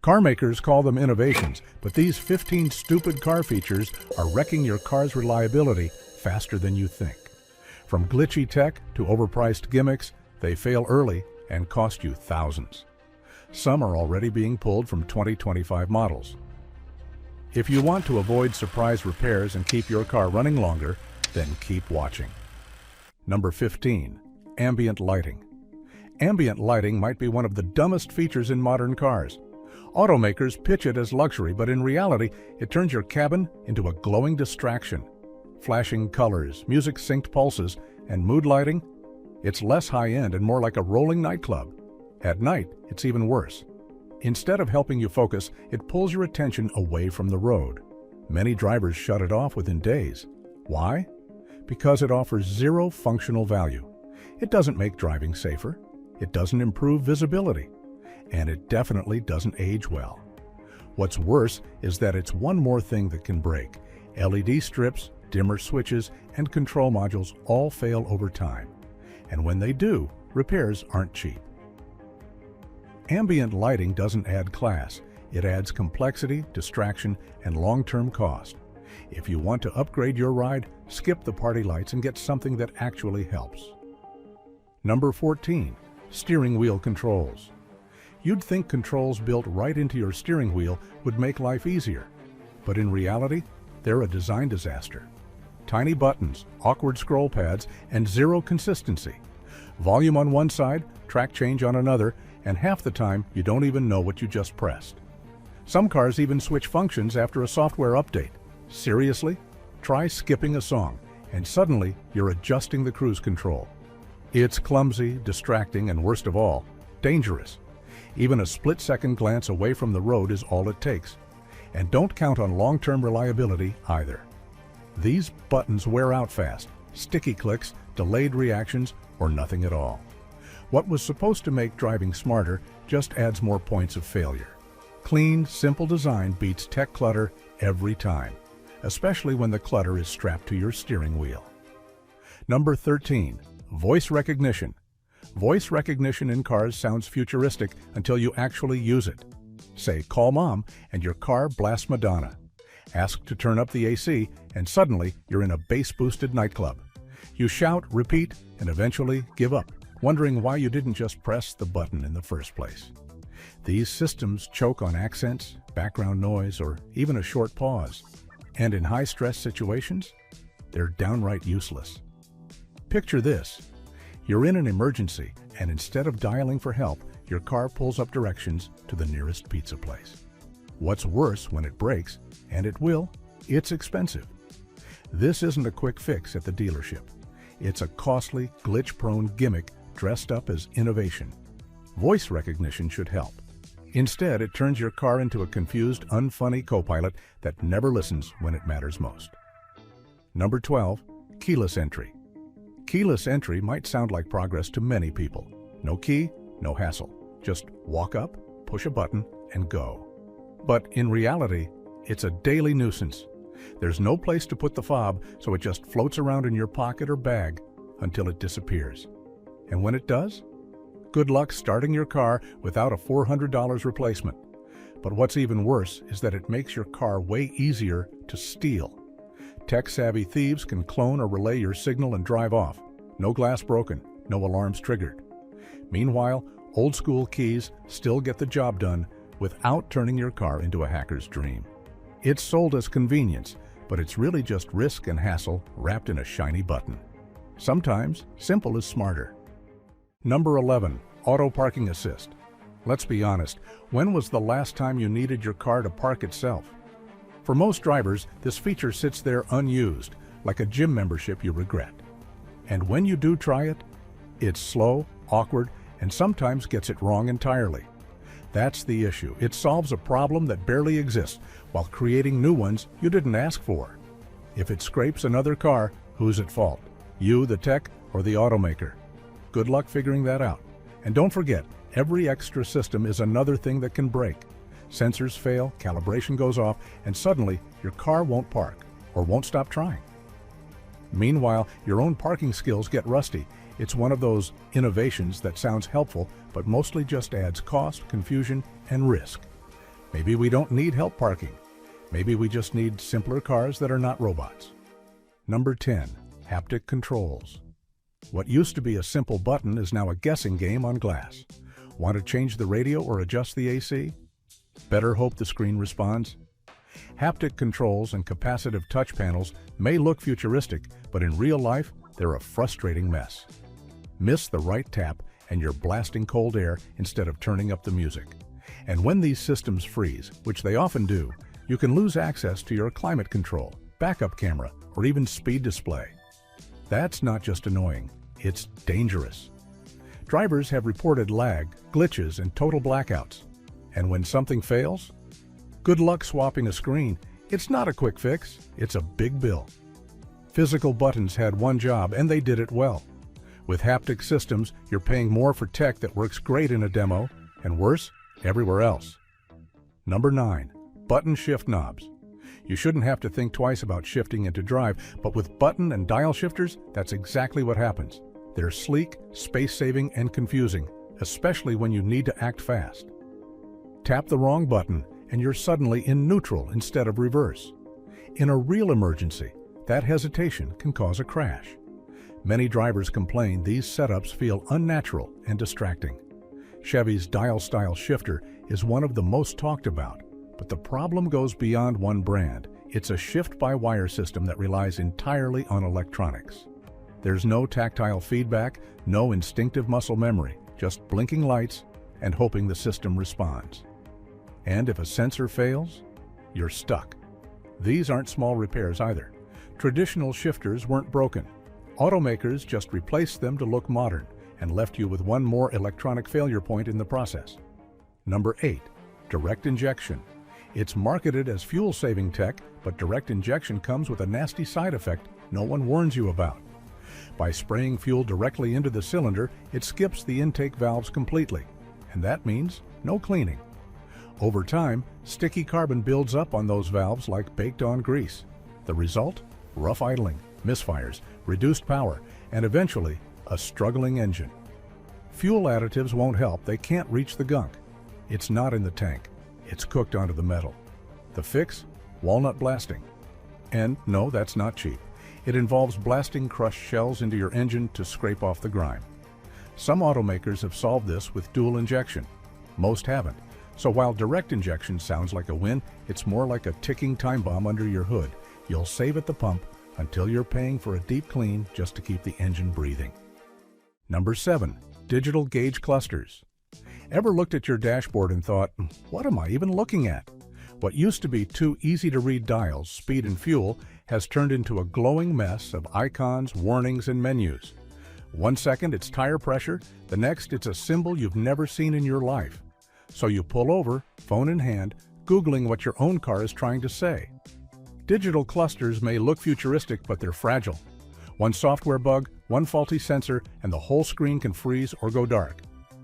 Car makers call them innovations, but these 15 stupid car features are wrecking your car's reliability faster than you think. From glitchy tech to overpriced gimmicks, they fail early and cost you thousands. Some are already being pulled from 2025 models. If you want to avoid surprise repairs and keep your car running longer, then keep watching. Number 15. Ambient lighting. Ambient lighting might be one of the dumbest features in modern cars. Automakers pitch it as luxury, but in reality, it turns your cabin into a glowing distraction. Flashing colors, music-synced pulses, and mood lighting? It's less high-end and more like a rolling nightclub. At night, it's even worse. Instead of helping you focus, it pulls your attention away from the road. Many drivers shut it off within days. Why? Because it offers zero functional value. It doesn't make driving safer. It doesn't improve visibility. And it definitely doesn't age well. What's worse is that it's one more thing that can break. LED strips, dimmer switches, and control modules all fail over time. And when they do, repairs aren't cheap. Ambient lighting doesn't add class. It adds complexity, distraction, and long-term cost. If you want to upgrade your ride, skip the party lights and get something that actually helps. Number 14. Steering wheel controls. You'd think controls built right into your steering wheel would make life easier. But in reality, they're a design disaster. Tiny buttons, awkward scroll pads, and zero consistency. Volume on one side, track change on another, and half the time you don't even know what you just pressed. Some cars even switch functions after a software update. Seriously? Try skipping a song, and suddenly you're adjusting the cruise control. It's clumsy, distracting, and worst of all, dangerous. Even a split-second glance away from the road is all it takes. And don't count on long-term reliability either. These buttons wear out fast, sticky clicks, delayed reactions, or nothing at all. What was supposed to make driving smarter just adds more points of failure. Clean, simple design beats tech clutter every time, especially when the clutter is strapped to your steering wheel. Number 13. Voice recognition. Voice recognition in cars sounds futuristic until you actually use it. Say, "Call Mom," and your car blasts Madonna. Ask to turn up the AC, and suddenly you're in a bass-boosted nightclub. You shout, repeat, and eventually give up, wondering why you didn't just press the button in the first place. These systems choke on accents, background noise, or even a short pause. And in high-stress situations, they're downright useless. Picture this. You're in an emergency, and instead of dialing for help, your car pulls up directions to the nearest pizza place. What's worse, when it breaks, and it will, it's expensive. This isn't a quick fix at the dealership. It's a costly, glitch-prone gimmick dressed up as innovation. Voice recognition should help. Instead, it turns your car into a confused, unfunny co-pilot that never listens when it matters most. Number 12. Keyless entry. Keyless entry might sound like progress to many people. No key, no hassle. Just walk up, push a button, and go. But in reality, it's a daily nuisance. There's no place to put the fob, so it just floats around in your pocket or bag until it disappears. And when it does, good luck starting your car without a $400 replacement. But what's even worse is that it makes your car way easier to steal. Tech-savvy thieves can clone or relay your signal and drive off. No glass broken, no alarms triggered. Meanwhile, old-school keys still get the job done without turning your car into a hacker's dream. It's sold as convenience, but it's really just risk and hassle wrapped in a shiny button. Sometimes, simple is smarter. Number 11. Auto Parking Assist. Let's be honest, when was the last time you needed your car to park itself? For most drivers, this feature sits there unused, like a gym membership you regret. And when you do try it, it's slow, awkward, and sometimes gets it wrong entirely. That's the issue. It solves a problem that barely exists while creating new ones you didn't ask for. If it scrapes another car, who's at fault? You, the tech, or the automaker? Good luck figuring that out. And don't forget, every extra system is another thing that can break. Sensors fail, calibration goes off, and suddenly your car won't park or won't stop trying. Meanwhile, your own parking skills get rusty. It's one of those innovations that sounds helpful, but mostly just adds cost, confusion, and risk. Maybe we don't need help parking. Maybe we just need simpler cars that are not robots. Number 10. Haptic controls. What used to be a simple button is now a guessing game on glass. Want to change the radio or adjust the AC? Better hope the screen responds. Haptic controls and capacitive touch panels may look futuristic, but in real life, they're a frustrating mess. Miss the right tap and you're blasting cold air instead of turning up the music. And when these systems freeze, which they often do, you can lose access to your climate control, backup camera, or even speed display. That's not just annoying, it's dangerous. Drivers have reported lag, glitches, and total blackouts. And when something fails, good luck swapping a screen. It's not a quick fix, it's a big bill. Physical buttons had one job, and they did it well. With haptic systems, you're paying more for tech that works great in a demo, and worse, everywhere else. Number 9. Button shift knobs. You shouldn't have to think twice about shifting into drive, but with button and dial shifters, that's exactly what happens. They're sleek, space-saving, and confusing, especially when you need to act fast. Tap the wrong button, and you're suddenly in neutral instead of reverse. In a real emergency, that hesitation can cause a crash. Many drivers complain these setups feel unnatural and distracting. Chevy's dial-style shifter is one of the most talked about, but the problem goes beyond one brand. It's a shift-by-wire system that relies entirely on electronics. There's no tactile feedback, no instinctive muscle memory, just blinking lights and hoping the system responds. And if a sensor fails, you're stuck. These aren't small repairs either. Traditional shifters weren't broken. Automakers just replaced them to look modern and left you with one more electronic failure point in the process. Number 8. Direct injection. It's marketed as fuel-saving tech, but direct injection comes with a nasty side effect no one warns you about. By spraying fuel directly into the cylinder, it skips the intake valves completely, and that means no cleaning. Over time, sticky carbon builds up on those valves like baked-on grease. The result? Rough idling, misfires, reduced power, and eventually, a struggling engine. Fuel additives won't help, they can't reach the gunk. It's not in the tank, it's cooked onto the metal. The fix? Walnut blasting. And no, that's not cheap. It involves blasting crushed shells into your engine to scrape off the grime. Some automakers have solved this with dual injection. Most haven't. So while direct injection sounds like a win, it's more like a ticking time bomb under your hood. You'll save at the pump until you're paying for a deep clean just to keep the engine breathing. Number 7. Digital gauge clusters. Ever looked at your dashboard and thought, what am I even looking at? What used to be two easy-to-read dials, speed and fuel, has turned into a glowing mess of icons, warnings, and menus. 1 second it's tire pressure, the next it's a symbol you've never seen in your life. So you pull over, phone in hand, Googling what your own car is trying to say. Digital clusters may look futuristic, but they're fragile. One software bug, one faulty sensor, and the whole screen can freeze or go dark.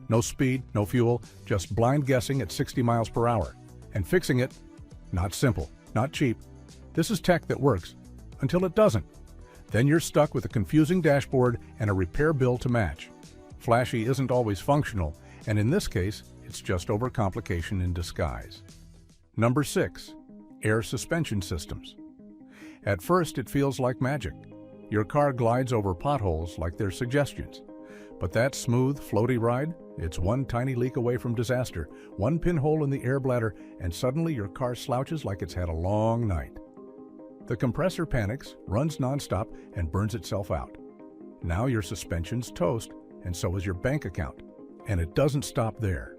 No speed, no fuel, just blind guessing at 60 miles per hour. And fixing it, not simple, not cheap. This is tech that works, until it doesn't. Then you're stuck with a confusing dashboard and a repair bill to match. Flashy isn't always functional, and in this case, it's just overcomplication in disguise. Number 6. Air suspension systems. At first, it feels like magic. Your car glides over potholes like they're suggestions. But that smooth, floaty ride, it's one tiny leak away from disaster, one pinhole in the air bladder, and suddenly your car slouches like it's had a long night. The compressor panics, runs nonstop, and burns itself out. Now your suspension's toast, and so is your bank account. And it doesn't stop there.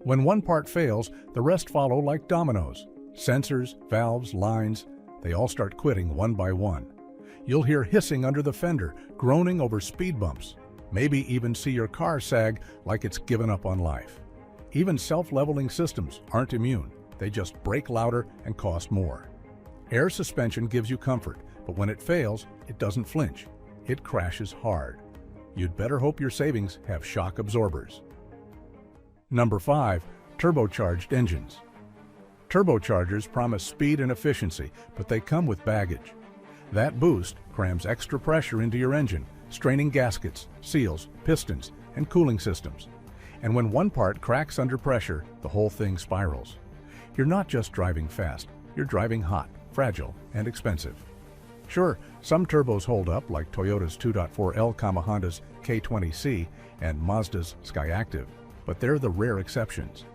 When one part fails, the rest follow like dominoes. Sensors, valves, lines, they all start quitting one by one. You'll hear hissing under the fender, groaning over speed bumps. Maybe even see your car sag like it's given up on life. Even self-leveling systems aren't immune. They just brake louder and cost more. Air suspension gives you comfort, but when it fails, it doesn't flinch. It crashes hard. You'd better hope your savings have shock absorbers. Number 5. Turbocharged engines. Turbochargers promise speed and efficiency, but they come with baggage. That boost crams extra pressure into your engine, straining gaskets, seals, pistons, and cooling systems. And when one part cracks under pressure, the whole thing spirals. You're not just driving fast, you're driving hot, fragile, and expensive. Sure, some turbos hold up, like Toyota's 2.4L, Honda's K20C, and Mazda's Skyactiv, but they're the rare exceptions.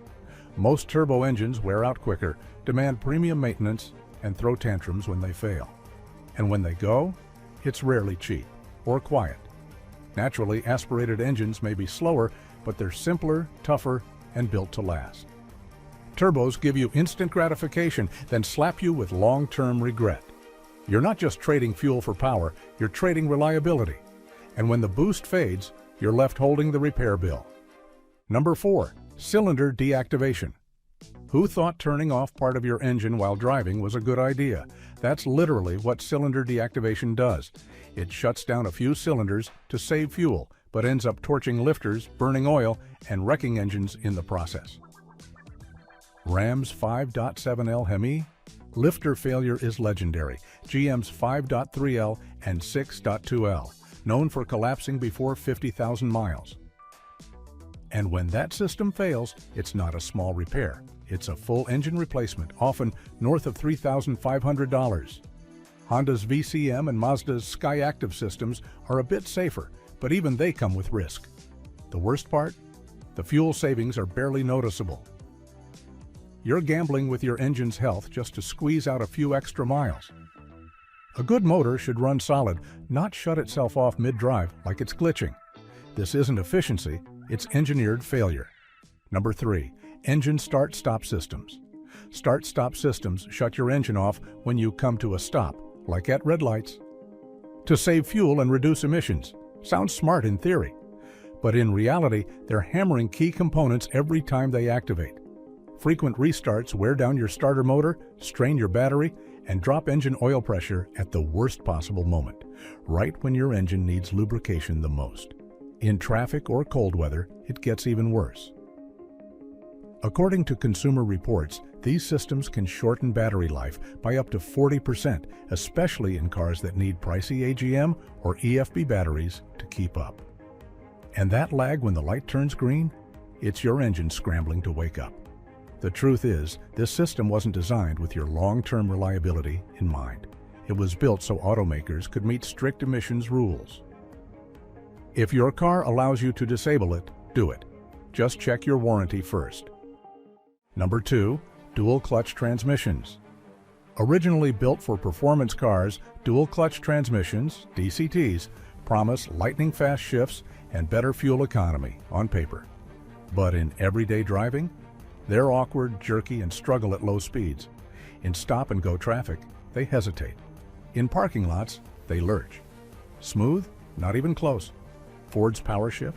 Most turbo engines wear out quicker, demand premium maintenance, and throw tantrums when they fail. And when they go, it's rarely cheap or quiet. Naturally, aspirated engines may be slower, but they're simpler, tougher, and built to last. Turbos give you instant gratification, then slap you with long-term regret. You're not just trading fuel for power, you're trading reliability. And when the boost fades, you're left holding the repair bill. Number 4, cylinder deactivation. Who thought turning off part of your engine while driving was a good idea? That's literally what cylinder deactivation does. It shuts down a few cylinders to save fuel, but ends up torching lifters, burning oil, and wrecking engines in the process. Ram's 5.7L Hemi? Lifter failure is legendary. GM's 5.3L and 6.2L, known for collapsing before 50,000 miles. And when that system fails, it's not a small repair. It's a full engine replacement, often north of $3,500. Honda's VCM and Mazda's Skyactiv systems are a bit safer, but even they come with risk. The worst part? The fuel savings are barely noticeable. You're gambling with your engine's health just to squeeze out a few extra miles. A good motor should run solid, not shut itself off mid-drive like it's glitching. This isn't efficiency, it's engineered failure. Number 3, engine start-stop systems. Start-stop systems shut your engine off when you come to a stop, like at red lights. To save fuel and reduce emissions. Sounds smart in theory, but in reality, they're hammering key components every time they activate. Frequent restarts wear down your starter motor, strain your battery, and drop engine oil pressure at the worst possible moment, right when your engine needs lubrication the most. In traffic or cold weather, it gets even worse. According to Consumer Reports, these systems can shorten battery life by up to 40%, especially in cars that need pricey AGM or EFB batteries to keep up. And that lag when the light turns green? It's your engine scrambling to wake up. The truth is, this system wasn't designed with your long-term reliability in mind. It was built so automakers could meet strict emissions rules. If your car allows you to disable it, do it. Just check your warranty first. Number 2, dual clutch transmissions. Originally built for performance cars, dual clutch transmissions, DCTs, promise lightning-fast shifts and better fuel economy on paper. But in everyday driving, they're awkward, jerky, and struggle at low speeds. In stop-and-go traffic, they hesitate. In parking lots, they lurch. Smooth? Not even close. Ford's PowerShift?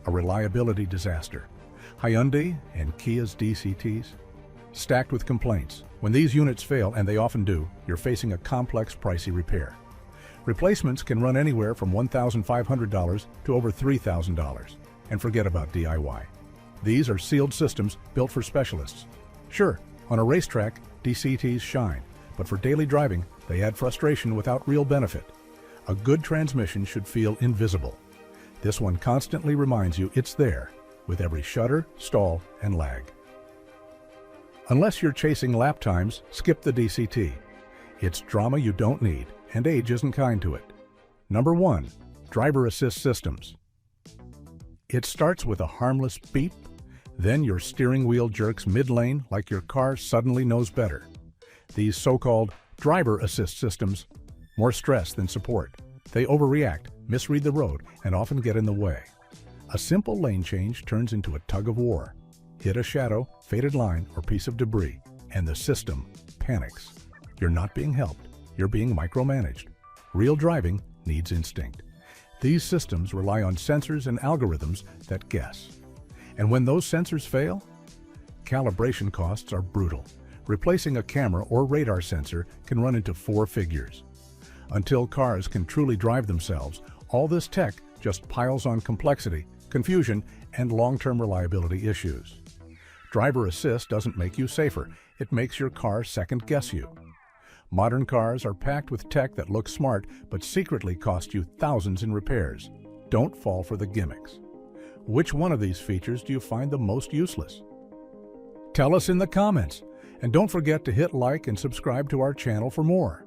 A reliability disaster. Hyundai and Kia's DCTs? Stacked with complaints. When these units fail, and they often do, you're facing a complex, pricey repair. Replacements can run anywhere from $1,500 to over $3,000. And forget about DIY. These are sealed systems built for specialists. Sure, on a racetrack, DCTs shine, but for daily driving, they add frustration without real benefit. A good transmission should feel invisible. This one constantly reminds you it's there, with every shudder, stall, and lag. Unless you're chasing lap times, skip the DCT. It's drama you don't need, and age isn't kind to it. Number 1, driver assist systems. It starts with a harmless beep, then your steering wheel jerks mid-lane like your car suddenly knows better. These so-called driver assist systems, more stress than support. They overreact, misread the road, and often get in the way. A simple lane change turns into a tug of war. Hit a shadow, faded line, or piece of debris, and the system panics. You're not being helped, you're being micromanaged. Real driving needs instinct. These systems rely on sensors and algorithms that guess. And when those sensors fail, calibration costs are brutal. Replacing a camera or radar sensor can run into 4 figures. Until cars can truly drive themselves, all this tech just piles on complexity, confusion, and long-term reliability issues. Driver assist doesn't make you safer, it makes your car second-guess you. Modern cars are packed with tech that looks smart but secretly cost you thousands in repairs. Don't fall for the gimmicks. Which one of these features do you find the most useless? Tell us in the comments. And don't forget to hit like and subscribe to our channel for more.